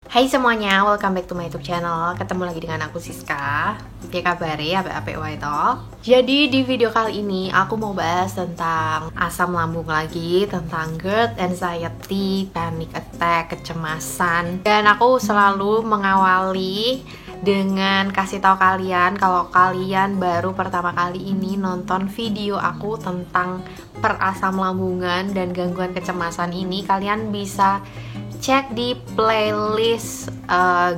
Hai semuanya, welcome back to my YouTube channel. Ketemu lagi dengan aku Siska. Apa kabar ya, apa itu? Jadi di video kali ini aku mau bahas tentang asam lambung lagi, tentang GERD, anxiety, panic attack, kecemasan. Dan aku selalu mengawali dengan kasih tahu kalian kalau kalian baru pertama kali ini nonton video aku tentang perasam lambungan dan gangguan kecemasan ini, kalian bisa cek di playlist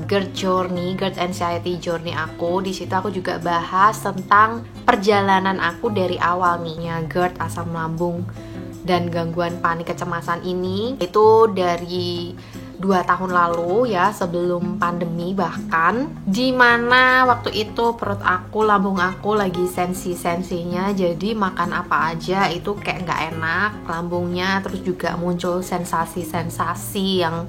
GERD Journey, GERD Anxiety Journey aku. Di situ aku juga bahas tentang perjalanan aku dari awal nih, GERD, asam lambung dan gangguan panik kecemasan ini. Itu dari 2 tahun lalu ya, sebelum pandemi bahkan, dimana waktu itu perut aku, lambung aku lagi sensi-sensinya, jadi makan apa aja itu kayak nggak enak lambungnya, terus juga muncul sensasi-sensasi yang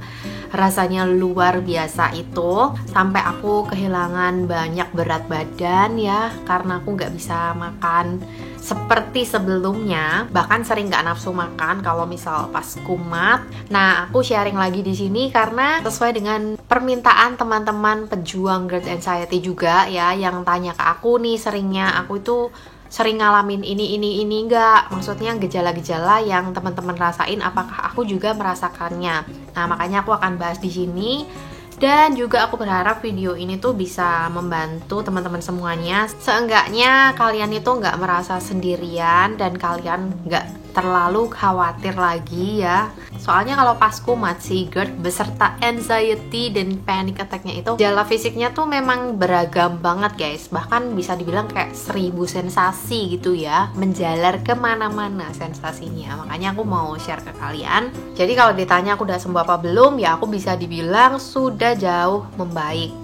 rasanya luar biasa itu, sampai aku kehilangan banyak berat badan ya, karena aku nggak bisa makan seperti sebelumnya, bahkan sering nggak nafsu makan kalau misal pas kumat. Nah, aku sharing lagi di sini karena sesuai dengan permintaan teman-teman pejuang GERD anxiety juga ya, yang tanya ke aku nih, seringnya aku itu sering ngalamin ini nggak, maksudnya gejala-gejala yang teman-teman rasain, apakah aku juga merasakannya. Nah, makanya aku akan bahas di sini. Dan juga aku berharap video ini tuh bisa membantu teman-teman semuanya. Seenggaknya kalian itu nggak merasa sendirian dan kalian nggak terlalu khawatir lagi ya. Soalnya kalau pas kumat si GERD beserta anxiety dan panic attack-nya itu, gejala fisiknya tuh memang beragam banget guys. Bahkan bisa dibilang kayak 1000 sensasi gitu ya, menjalar kemana-mana sensasinya. Makanya aku mau share ke kalian. Jadi kalau ditanya aku udah sembuh apa belum, ya aku bisa dibilang sudah jauh membaik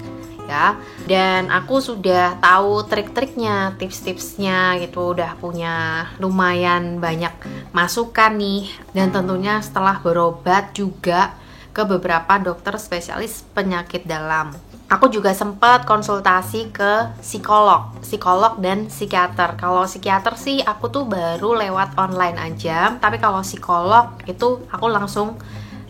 ya. Dan aku sudah tahu trik-triknya, tips-tipsnya gitu, udah punya lumayan banyak masukan nih. Dan tentunya setelah berobat juga ke beberapa dokter spesialis penyakit dalam. Aku juga sempat konsultasi ke psikolog dan psikiater. Kalau psikiater sih aku tuh baru lewat online aja, tapi kalau psikolog itu aku langsung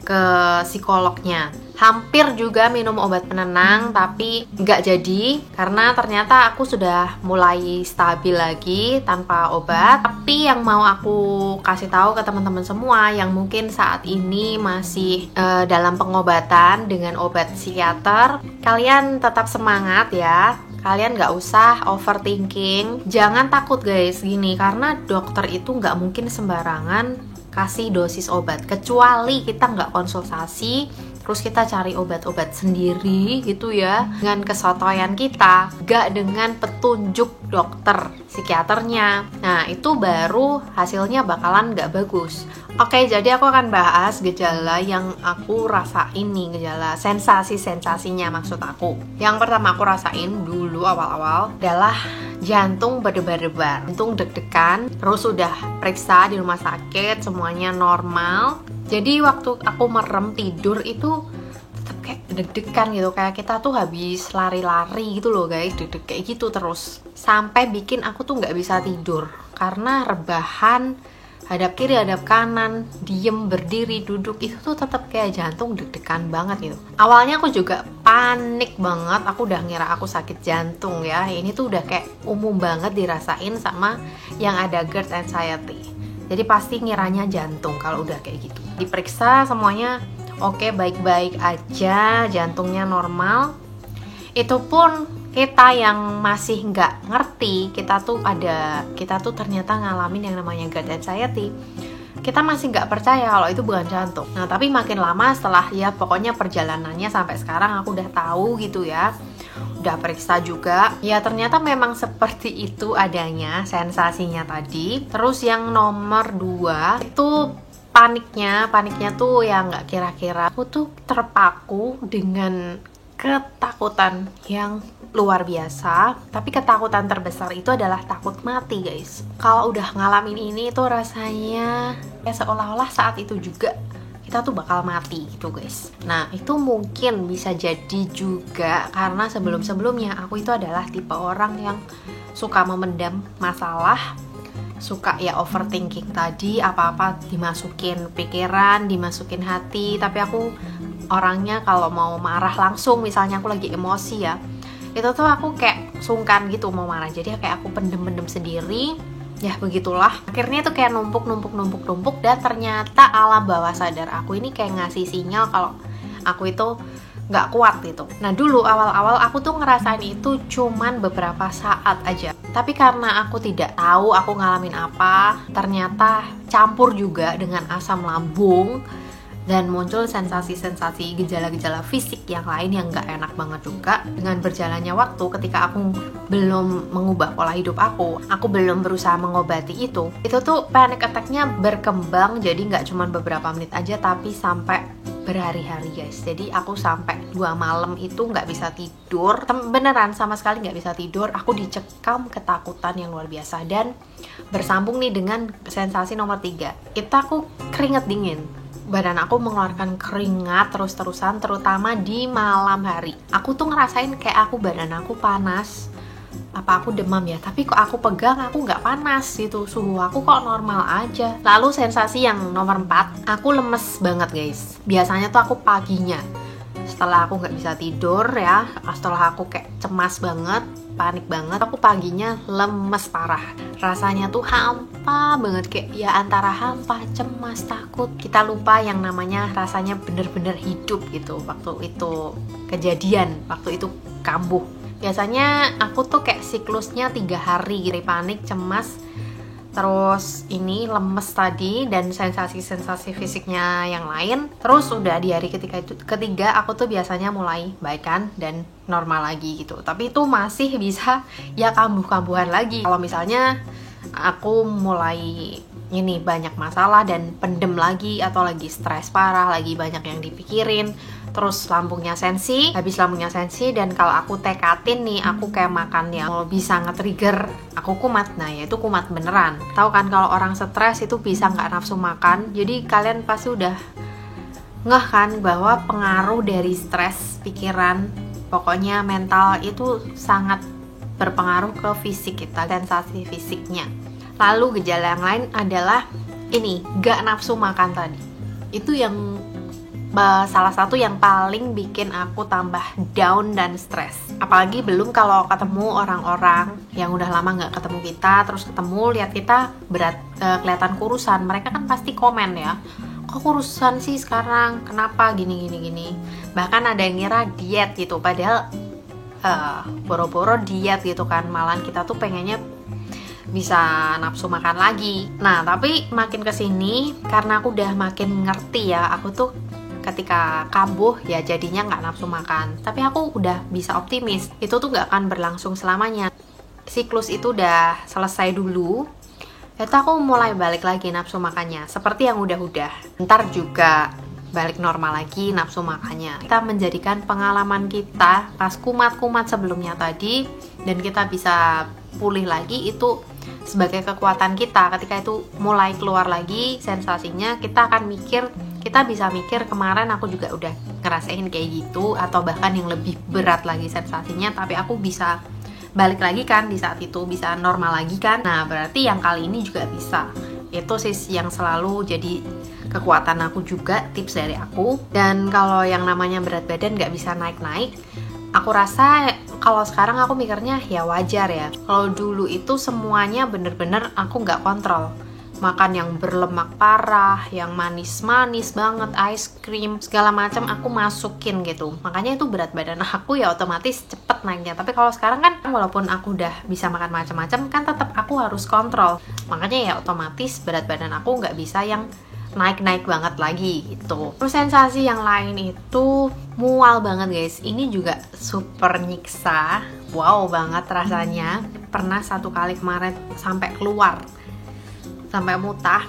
ke psikolognya. Hampir juga minum obat penenang, tapi nggak jadi karena ternyata aku sudah mulai stabil lagi tanpa obat. Tapi yang mau aku kasih tahu ke teman-teman semua yang mungkin saat ini masih dalam pengobatan dengan obat psikiater, kalian tetap semangat ya. Kalian nggak usah overthinking. Jangan takut guys, gini, karena dokter itu nggak mungkin sembarangan kasih dosis obat, kecuali kita nggak konsultasi terus kita cari obat-obat sendiri gitu ya, dengan kesotoyan kita, nggak dengan petunjuk dokter psikiaternya. Nah, itu baru hasilnya bakalan nggak bagus. Oke, jadi aku akan bahas gejala yang aku rasain nih, gejala sensasi-sensasinya maksud aku. Yang pertama aku rasain dulu awal-awal adalah jantung berdebar-debar, jantung deg-degan, terus udah periksa di rumah sakit, semuanya normal. Jadi waktu aku merem tidur itu tetap kayak deg-degan gitu, kayak kita tuh habis lari-lari gitu loh guys, deg-deg kayak gitu terus. Sampai bikin aku tuh nggak bisa tidur, karena rebahan, hadap kiri, hadap kanan, diem, berdiri, duduk, itu tuh tetap kayak jantung deg-degan banget gitu. Awalnya aku juga panik banget, aku udah ngira aku sakit jantung ya. Ini tuh udah kayak umum banget dirasain sama yang ada GERD anxiety. Jadi pasti ngiranya jantung kalau udah kayak gitu. Diperiksa semuanya oke, baik-baik aja, jantungnya normal. Itu pun kita yang masih nggak ngerti, kita tuh ternyata ngalamin yang namanya GERD anxiety, kita masih nggak percaya kalau itu bukan jantung. Nah, tapi makin lama setelah ya pokoknya perjalanannya sampai sekarang aku udah tahu gitu ya, udah periksa juga, ya ternyata memang seperti itu adanya sensasinya tadi. Terus yang nomor 2 itu paniknya tuh yang nggak kira-kira. Aku tuh terpaku dengan ketakutan yang luar biasa, tapi ketakutan terbesar itu adalah takut mati guys. Kalau udah ngalamin ini tuh rasanya ya seolah-olah saat itu juga kita tuh bakal mati gitu guys. Nah, itu mungkin bisa jadi juga karena sebelum-sebelumnya aku itu adalah tipe orang yang suka memendam masalah, suka ya overthinking tadi, apa-apa dimasukin pikiran, dimasukin hati, tapi aku orangnya kalau mau marah langsung, misalnya aku lagi emosi ya, itu tuh aku kayak sungkan gitu mau marah, jadi kayak aku pendem-pendem sendiri. Ya begitulah, akhirnya tuh kayak numpuk dan ternyata alam bawah sadar aku ini kayak ngasih sinyal kalau aku itu nggak kuat gitu. Nah dulu awal-awal aku tuh ngerasain itu cuman beberapa saat aja, tapi karena aku tidak tahu aku ngalamin apa, ternyata campur juga dengan asam lambung dan muncul sensasi-sensasi gejala-gejala fisik yang lain yang nggak enak banget juga. Dengan berjalannya waktu, ketika aku belum mengubah pola hidup aku belum berusaha mengobati itu tuh panic attack-nya berkembang, jadi nggak cuma beberapa menit aja tapi sampai berhari-hari guys. Jadi aku sampai 2 malam itu nggak bisa tidur, beneran sama sekali nggak bisa tidur. Aku dicekam ketakutan yang luar biasa, dan bersambung nih dengan sensasi nomor 3, itu aku keringet dingin. Badan aku mengeluarkan keringat terus-terusan, terutama di malam hari. Aku tuh ngerasain kayak badan aku panas, apa aku demam ya, tapi kok aku pegang aku nggak panas gitu, suhu aku kok normal aja. Lalu sensasi yang nomor 4, aku lemes banget guys. Biasanya tuh aku paginya setelah aku nggak bisa tidur ya, setelah aku kayak cemas banget, panik banget, aku paginya lemes parah. Rasanya tuh hampa banget, kayak ya antara hampa, cemas, takut. Kita lupa yang namanya rasanya bener-bener hidup gitu waktu itu kejadian, waktu itu kambuh. Biasanya aku tuh kayak siklusnya 3 hari, panik, cemas, terus ini lemes tadi, dan sensasi-sensasi fisiknya yang lain. Terus udah di hari ketiga aku tuh biasanya mulai baikan dan normal lagi gitu. Tapi itu masih bisa ya kambuh-kambuhan lagi. Kalau misalnya aku mulai ini banyak masalah dan pendem lagi, atau lagi stres parah, lagi banyak yang dipikirin, terus lambungnya sensi, habis lambungnya sensi, dan kalau aku tekatin nih, aku kayak makan yang bisa nge-trigger aku kumat. Nah ya itu kumat beneran. Tahu kan kalau orang stres itu bisa nggak nafsu makan. Jadi kalian pasti udah ngeh kan bahwa pengaruh dari stres, pikiran, pokoknya mental itu sangat berpengaruh ke fisik kita, sensasi fisiknya. Lalu gejala yang lain adalah ini, gak nafsu makan tadi. Itu yang salah satu yang paling bikin aku tambah down dan stres. Apalagi belum kalau ketemu orang-orang yang udah lama gak ketemu kita, terus ketemu lihat kita berat, kelihatan kurusan, mereka kan pasti komen ya, kok kurusan sih sekarang, kenapa gini. Bahkan ada yang ngira diet gitu, padahal boro-boro diet gitu kan, malahan kita tuh pengennya bisa nafsu makan lagi. Nah tapi makin kesini, karena aku udah makin ngerti ya, aku tuh ketika kambuh ya jadinya nggak nafsu makan. Tapi aku udah bisa optimis, itu tuh nggak akan berlangsung selamanya. Siklus itu udah selesai dulu, itu aku mulai balik lagi nafsu makannya, seperti yang udah-udah. Ntar juga balik normal lagi nafsu makannya. Kita menjadikan pengalaman kita pas kumat-kumat sebelumnya tadi, dan kita bisa pulih lagi, itu sebagai kekuatan kita. Ketika itu mulai keluar lagi sensasinya, kita akan mikir, kita bisa mikir kemarin aku juga udah ngerasain kayak gitu, atau bahkan yang lebih berat lagi sensasinya, tapi aku bisa balik lagi kan di saat itu, bisa normal lagi kan. Nah berarti yang kali ini juga bisa. Itu sih yang selalu jadi kekuatan aku juga, tips dari aku. Dan kalau yang namanya berat badan gak bisa naik-naik, aku rasa kalau sekarang aku mikirnya ya wajar ya. Kalau dulu itu semuanya bener-bener aku gak kontrol. Makan yang berlemak parah, yang manis-manis banget, ice cream, segala macam aku masukin gitu. Makanya itu berat badan aku ya otomatis cepet naiknya. Tapi kalau sekarang kan walaupun aku udah bisa makan macam-macam, kan tetap aku harus kontrol. Makanya ya otomatis berat badan aku nggak bisa yang naik-naik banget lagi gitu. Terus sensasi yang lain itu mual banget guys. Ini juga super nyiksa. Wow banget rasanya. Pernah satu kali kemarin sampai keluar, sampai muntah,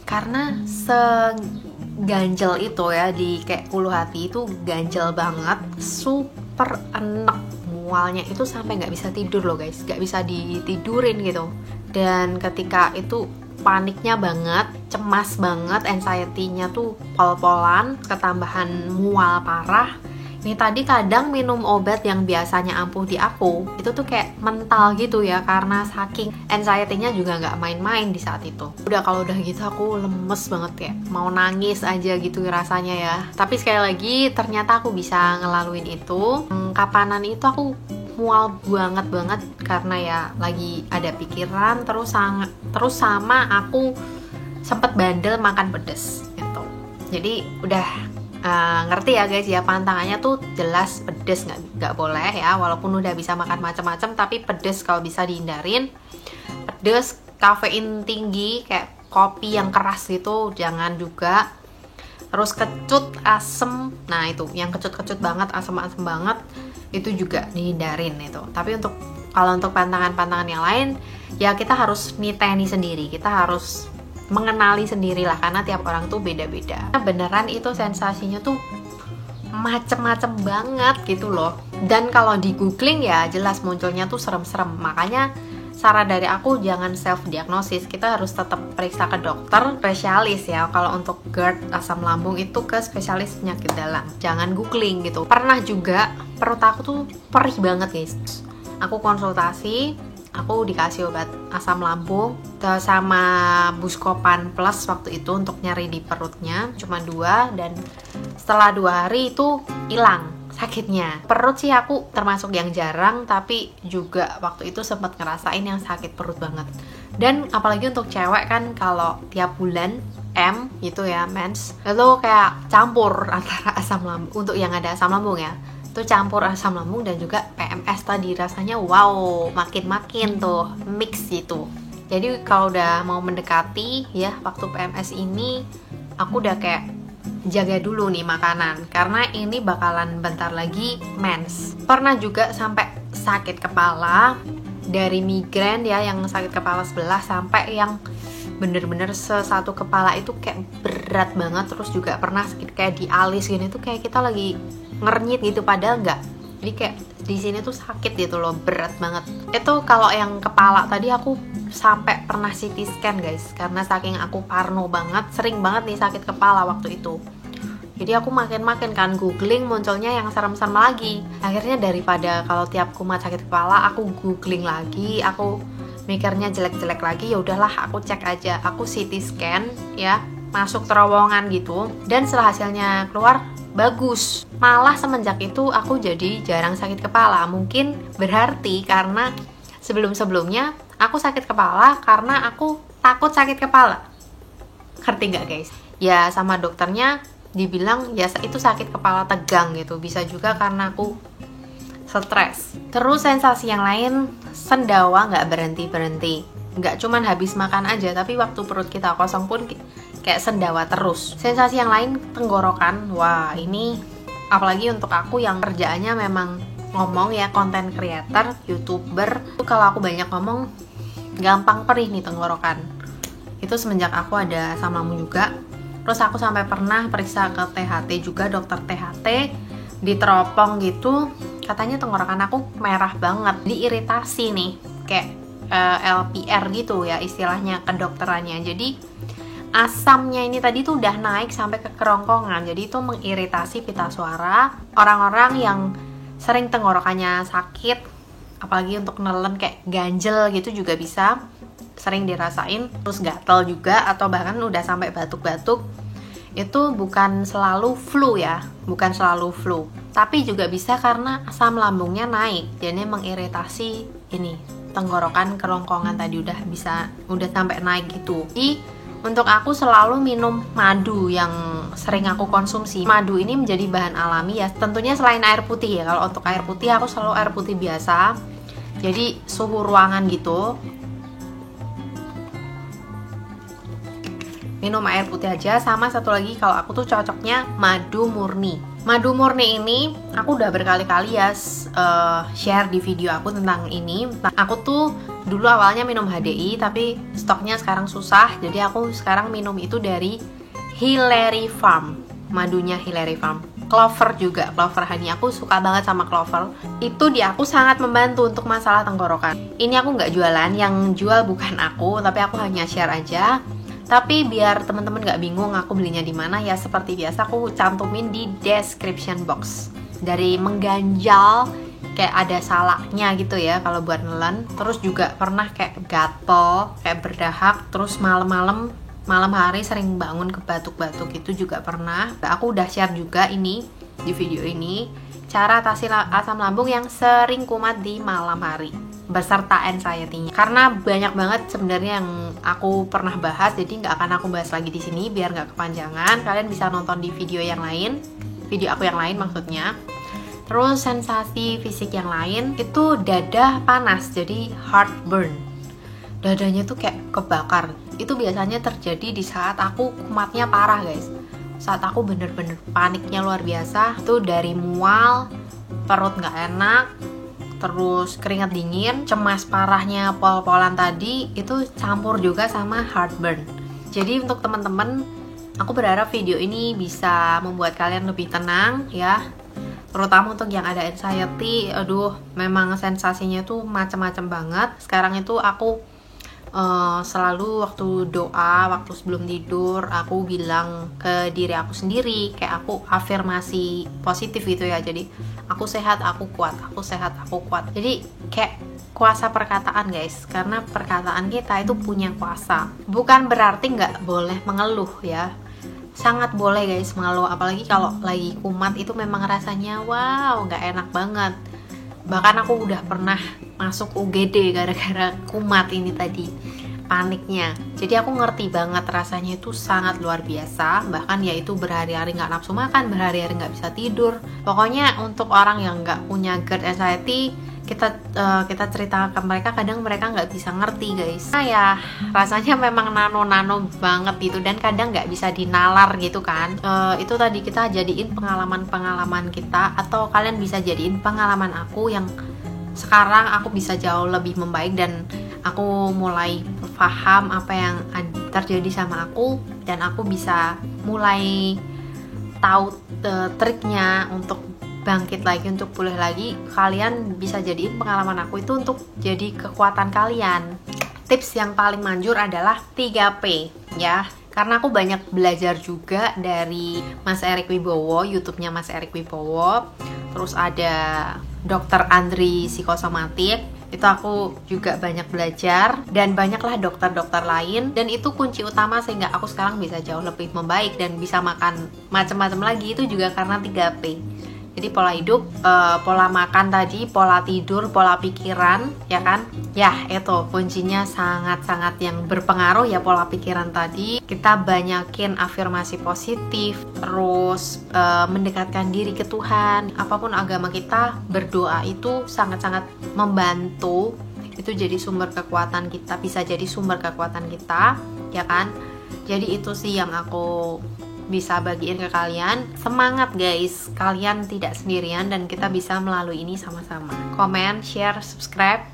karena seganjel itu ya, di kayak ulu hati itu ganjel banget, super enek. Mualnya itu sampai nggak bisa tidur loh guys, nggak bisa ditidurin gitu. Dan ketika itu paniknya banget, cemas banget, anxiety-nya tuh pol-polan, ketambahan mual parah. Nih tadi kadang minum obat yang biasanya ampuh di aku, itu tuh kayak mental gitu ya, karena saking anxiety-nya juga nggak main-main di saat itu. Kalau udah gitu aku lemes banget, kayak mau nangis aja gitu rasanya ya. Tapi sekali lagi ternyata aku bisa ngelaluin itu. Kapanan itu aku mual banget karena ya lagi ada pikiran, terus sama aku sempet bandel makan pedes gitu. Jadi udah ngerti ya guys ya, pantangannya tuh jelas pedes, nggak boleh ya, walaupun udah bisa makan macam-macam tapi pedes kalau bisa dihindarin. Pedes, kafein tinggi kayak kopi yang keras gitu jangan juga. Terus kecut, asem, nah itu yang kecut banget, asem banget itu juga dihindarin itu. Tapi kalau untuk pantangan-pantangan yang lain ya kita harus niteni sendiri, kita harus mengenali sendirilah karena tiap orang tuh beda-beda. Beneran itu sensasinya tuh macem-macem banget gitu loh. Dan kalau di googling ya jelas munculnya tuh serem-serem. Makanya saran dari aku jangan self diagnosis, kita harus tetap periksa ke dokter spesialis ya. Kalau untuk GERD, asam lambung itu ke spesialis penyakit dalam, jangan googling gitu. Pernah juga perut aku tuh perih banget guys, aku konsultasi, aku dikasih obat asam lambung sama Buscopan Plus waktu itu untuk nyeri di perutnya, cuma 2, dan setelah 2 hari itu hilang sakitnya. Perut sih aku termasuk yang jarang, tapi juga waktu itu sempat ngerasain yang sakit perut banget. Dan apalagi untuk cewek kan kalau tiap bulan gitu ya, mens, itu kayak campur antara asam lambung, untuk yang ada asam lambung ya, itu campur asam lambung dan juga PMS tadi, rasanya wow, makin tuh mix gitu. Jadi kalau udah mau mendekati ya waktu PMS ini, aku udah kayak jaga dulu nih makanan karena ini bakalan bentar lagi mens. Pernah juga sampai sakit kepala, dari migrain ya yang sakit kepala sebelah sampai yang bener-bener satu kepala itu kayak berat banget. Terus juga pernah sakit kayak di alis gini tuh kayak kita lagi ngernyit gitu padahal enggak. Jadi kayak di sini tuh sakit gitu loh, berat banget. Itu kalau yang kepala tadi aku sampai pernah CT scan guys, karena saking aku parno banget, sering banget nih sakit kepala waktu itu. Jadi aku makin kan googling, munculnya yang serem-serem lagi. Akhirnya daripada kalau tiap kumat sakit kepala aku googling lagi, aku mikirnya jelek-jelek lagi, ya udahlah aku cek aja. Aku CT scan ya, masuk terowongan gitu, dan setelah hasilnya keluar bagus. Malah semenjak itu aku jadi jarang sakit kepala. Mungkin berarti karena sebelum-sebelumnya aku sakit kepala karena aku takut sakit kepala. Ngerti gak guys? Ya sama dokternya dibilang ya itu sakit kepala tegang gitu. Bisa juga karena aku stres. Terus sensasi yang lain, sendawa gak berhenti-berhenti. Gak cuman habis makan aja, tapi waktu perut kita kosong pun kayak sendawa terus. Sensasi yang lain, tenggorokan. Wah ini apalagi untuk aku yang kerjaannya memang ngomong ya, content creator, youtuber. Kalau aku banyak ngomong gampang perih nih tenggorokan. Itu semenjak aku ada asam lambung juga. Terus aku sampai pernah periksa ke THT juga, dokter THT, diteropong gitu, katanya tenggorokan aku merah banget, diiritasi nih, kayak LPR gitu ya istilahnya kedokterannya. Jadi asamnya ini tadi tuh udah naik sampai ke kerongkongan, jadi itu mengiritasi pita suara. Orang-orang yang sering tenggorokannya sakit, apalagi untuk nelen kayak ganjel gitu juga bisa sering dirasain. Terus gatel juga, atau bahkan udah sampai batuk-batuk. Itu bukan selalu flu ya, bukan selalu flu, tapi juga bisa karena asam lambungnya naik, jadi mengiritasi ini tenggorokan, kerongkongan tadi udah sampai naik gitu. Jadi untuk aku selalu minum madu yang sering aku konsumsi. Madu ini menjadi bahan alami ya, tentunya selain air putih ya. Kalau untuk air putih aku selalu air putih biasa, jadi suhu ruangan gitu. Minum air putih aja. Sama satu lagi, kalau aku tuh cocoknya madu murni. Madu murni ini aku udah berkali-kali ya share di video aku tentang ini. Aku tuh dulu awalnya minum HDI, tapi stoknya sekarang susah, jadi aku sekarang minum itu dari Hilary Farm, madunya Hilary Farm. Clover juga, Clover Honey, aku suka banget sama Clover. Itu di aku sangat membantu untuk masalah tenggorokan. Ini aku nggak jualan, yang jual bukan aku, tapi aku hanya share aja. Tapi biar teman-teman nggak bingung aku belinya di mana, ya seperti biasa aku cantumin di description box. dari mengganjal kayak ada salaknya gitu ya kalau buat nelen. Terus juga pernah kayak gatel, kayak berdahak, terus malam hari sering bangun ke batuk-batuk, itu juga pernah. Aku udah share juga ini di video ini cara atasi asam lambung yang sering kumat di malam hari beserta anxiety-nya. Karena banyak banget sebenarnya yang aku pernah bahas, jadi nggak akan aku bahas lagi di sini biar nggak kepanjangan. Kalian bisa nonton di video yang lain, video aku yang lain maksudnya. Terus sensasi fisik yang lain itu dada panas, jadi heartburn. Dadanya tuh kayak kebakar. Itu biasanya terjadi di saat aku kumatnya parah, guys. Saat aku bener-bener paniknya luar biasa, tuh dari mual, perut nggak enak, terus keringat dingin, cemas parahnya pol-polan tadi, itu campur juga sama heartburn. Jadi untuk teman-teman, aku berharap video ini bisa membuat kalian lebih tenang ya. Terutama untuk yang ada anxiety, aduh memang sensasinya tuh macam-macam banget. Sekarang itu aku selalu waktu doa, waktu sebelum tidur, aku bilang ke diri aku sendiri, kayak aku afirmasi positif gitu ya. Jadi aku sehat, aku kuat, aku sehat, aku kuat. Jadi kayak kuasa perkataan, guys, karena perkataan kita itu punya kuasa. Bukan berarti nggak boleh mengeluh ya, sangat boleh guys mengeluh, apalagi kalau lagi kumat itu memang rasanya wow nggak enak banget. Bahkan aku udah pernah masuk UGD gara-gara kumat ini tadi, paniknya. Jadi aku ngerti banget rasanya itu sangat luar biasa. Bahkan ya itu berhari-hari nggak nafsu makan, berhari-hari nggak bisa tidur. Pokoknya untuk orang yang nggak punya GERD anxiety, kita cerita ke mereka, kadang mereka nggak bisa ngerti guys. Nah ya rasanya memang nano banget itu, dan kadang nggak bisa dinalar gitu kan. Itu tadi kita jadiin pengalaman kita, atau kalian bisa jadiin pengalaman aku yang sekarang aku bisa jauh lebih membaik, dan aku mulai paham apa yang terjadi sama aku, dan aku bisa mulai tahu triknya untuk bangkit lagi, untuk pulih lagi. Kalian bisa jadiin pengalaman aku itu untuk jadi kekuatan kalian. Tips yang paling manjur adalah 3P ya, karena aku banyak belajar juga dari Mas Erik Wibowo, YouTube-nya Mas Erik Wibowo. Terus ada Dr. Andri Psikosomatik, itu aku juga banyak belajar, dan banyaklah dokter-dokter lain, dan itu kunci utama sehingga aku sekarang bisa jauh lebih membaik dan bisa makan macam-macam lagi. Itu juga karena 3P. Jadi pola hidup, pola makan tadi, pola tidur, pola pikiran, ya kan? Ya, itu kuncinya sangat-sangat yang berpengaruh ya, pola pikiran tadi. Kita banyakin afirmasi positif, terus mendekatkan diri ke Tuhan. Apapun agama kita, berdoa itu sangat-sangat membantu. Itu jadi sumber kekuatan kita, bisa jadi sumber kekuatan kita, ya kan? Jadi itu sih yang aku bisa bagiin ke kalian. Semangat guys, kalian tidak sendirian dan kita bisa melalui ini sama-sama. Komen, share, subscribe,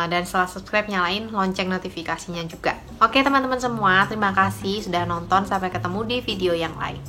dan setelah subscribe nyalain lonceng notifikasinya juga. Oke teman-teman semua, terima kasih sudah nonton. Sampai ketemu di video yang lain.